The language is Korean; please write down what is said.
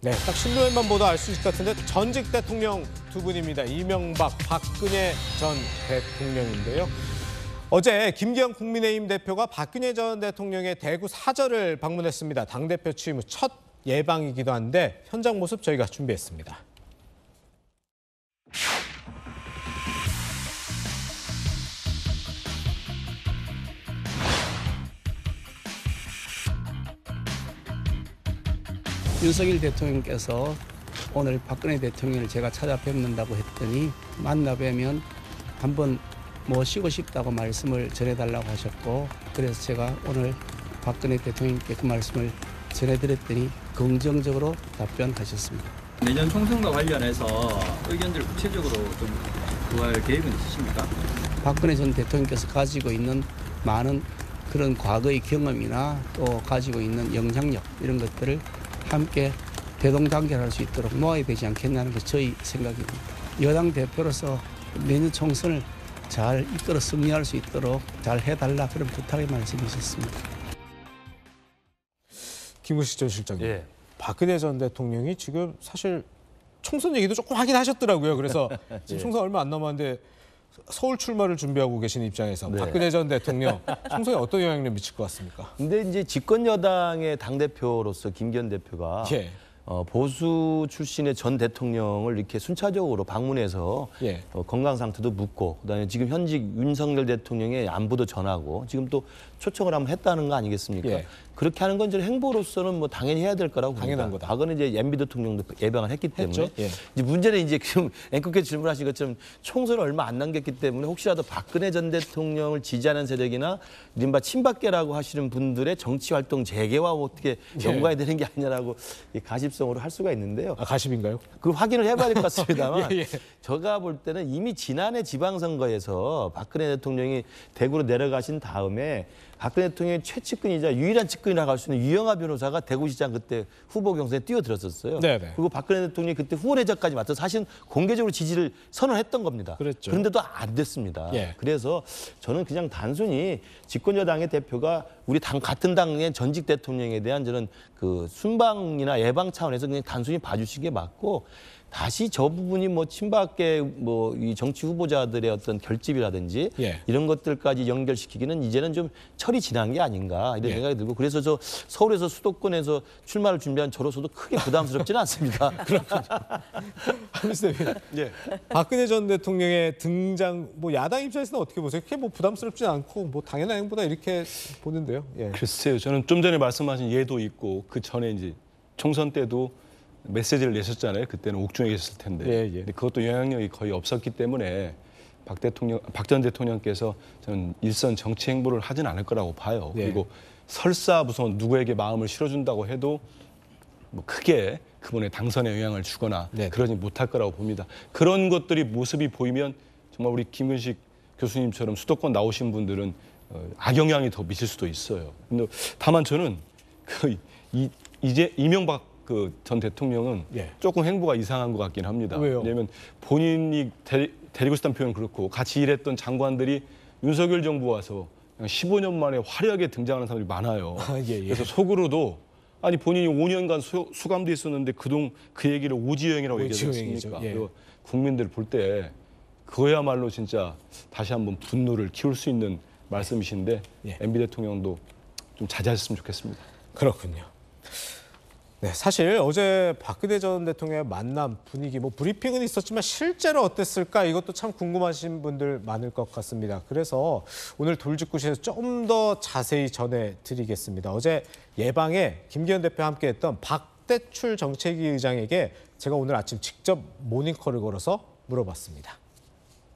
네, 딱 실루엣만 보도 알 수 있을 것 같은데 전직 대통령 두 분입니다. 이명박, 박근혜 전 대통령인데요. 어제 김기현 국민의힘 대표가 박근혜 전 대통령의 대구 사저를 방문했습니다. 당대표 취임 후 첫 예방이기도 한데 현장 모습 저희가 준비했습니다. 윤석열 대통령께서 오늘 박근혜 대통령을 제가 찾아뵙는다고 했더니 만나뵈면 한번 모시고 싶다고 말씀을 전해달라고 하셨고, 그래서 제가 오늘 박근혜 대통령께 그 말씀을 전해드렸더니 긍정적으로 답변하셨습니다. 내년 총선과 관련해서 의견들 구체적으로 좀 구할 계획은 있으십니까? 박근혜 전 대통령께서 가지고 있는 많은 그런 과거의 경험이나 또 가지고 있는 영향력 이런 것들을 함께 대동단결할 수 있도록 모아야 되지 않겠냐는 것이 저희 생각입니다. 여당 대표로서 내년 총선을 잘 이끌어 승리할 수 있도록 잘 해달라 그런 부탁의 말씀이 있었습니다. 김구식 전 실장님, 예. 박근혜 전 대통령이 지금 사실 총선 얘기도 조금 하긴 하셨더라고요. 그래서 지금 예. 총선 얼마 안 남았는데 서울 출마를 준비하고 계신 입장에서 네. 박근혜 전 대통령 총선에 어떤 영향을 미칠 것 같습니까? 근데 이제 집권 여당의 당 대표로서 김기현 대표가 예. 보수 출신의 전 대통령을 이렇게 순차적으로 방문해서 예. 건강 상태도 묻고, 그다음에 지금 현직 윤석열 대통령의 안부도 전하고 지금 또 초청을 한번 했다는 거 아니겠습니까? 예. 그렇게 하는 건 저는 행보로서는 뭐 당연히 해야 될 거라고 봅니다. 당연한 거다. 과거는 이제 MB 대통령도 예방을 했기 때문에. 했죠. 예. 이제 문제는 이제 지금 앵커께서 질문하신 것처럼 총선을 얼마 안 남겼기 때문에 혹시라도 박근혜 전 대통령을 지지하는 세력이나 이른바 친박계라고 하시는 분들의 정치 활동 재개와 어떻게 연관이 되는 게 아니냐라고 가십성으로 할 수가 있는데요. 아, 가십인가요? 그 확인을 해봐야 될 것 같습니다만 예, 예. 제가 볼 때는 이미 지난해 지방선거에서 박근혜 대통령이 대구로 내려가신 다음에 박근혜 대통령의 최측근이자 유일한 측근이라고 할 수 있는 유영하 변호사가 대구시장 그때 후보 경선에 뛰어들었었어요. 네네. 그리고 박근혜 대통령이 그때 후보내자까지 맡아서 사실은 공개적으로 지지를 선언했던 겁니다. 그랬죠. 그런데도 안 됐습니다. 예. 그래서 저는 그냥 단순히 집권여당의 대표가 우리 당 같은 당의 전직 대통령에 대한 저는 그 순방이나 예방 차원에서 그냥 단순히 봐주신 게 맞고, 다시 저 부분이 뭐 친박계 뭐 이 정치 후보자들의 어떤 결집이라든지 예. 이런 것들까지 연결시키기는 이제는 좀 철이 지난 게 아닌가 이런 예. 생각이 들고, 그래서 저 서울에서 수도권에서 출마를 준비한 저로서도 크게 부담스럽지는 않습니다. 한미쌤, 예. 박근혜 전 대통령의 등장, 뭐 야당 입장에서는 어떻게 보세요? 그게 뭐 부담스럽지 않고 뭐 당연한 행보다 이렇게 보는데요. 예. 글쎄요. 저는 좀 전에 말씀하신 예도 있고 그 전에 이제 총선 때도 메시지를 내셨잖아요. 그때는 옥중에 계셨을 텐데. 예, 예. 근데 그것도 영향력이 거의 없었기 때문에 박 전 대통령께서 저는 일선 정치 행보를 하진 않을 거라고 봐요. 예. 그리고 설사 무슨 누구에게 마음을 실어준다고 해도 뭐 크게 그분의 당선에 영향을 주거나 네. 그러지 못할 거라고 봅니다. 그런 것들이 모습이 보이면 정말 우리 김근식 교수님처럼 수도권 나오신 분들은 악영향이 더 미칠 수도 있어요. 근데 다만 저는 이제 이명박 그 전 대통령은 예. 조금 행보가 이상한 것 같긴 합니다. 왜요? 왜냐하면 본인이 데리고 싶다는 표현은 그렇고 같이 일했던 장관들이 윤석열 정부 와서 15년 만에 화려하게 등장하는 사람들이 많아요. 아, 예, 예. 그래서 속으로도 아니 본인이 5년간 수감돼 있었는데 그동 그 얘기를 오지영이라고 얘기하지 오지영이죠. 않습니까? 예. 그리고 국민들 볼 때 그거야말로 진짜 다시 한번 분노를 키울 수 있는 말씀이신데 예. MB 대통령도 좀 자제하셨으면 좋겠습니다. 그렇군요. 네, 사실 어제 박근혜 전 대통령의 만남 분위기, 뭐 브리핑은 있었지만 실제로 어땠을까 이것도 참 궁금하신 분들 많을 것 같습니다. 그래서 오늘 돌직구시에서 좀 더 자세히 전해드리겠습니다. 어제 예방에 김기현 대표와 함께했던 박대출 정책위 의장에게 제가 오늘 아침 직접 모닝콜을 걸어서 물어봤습니다.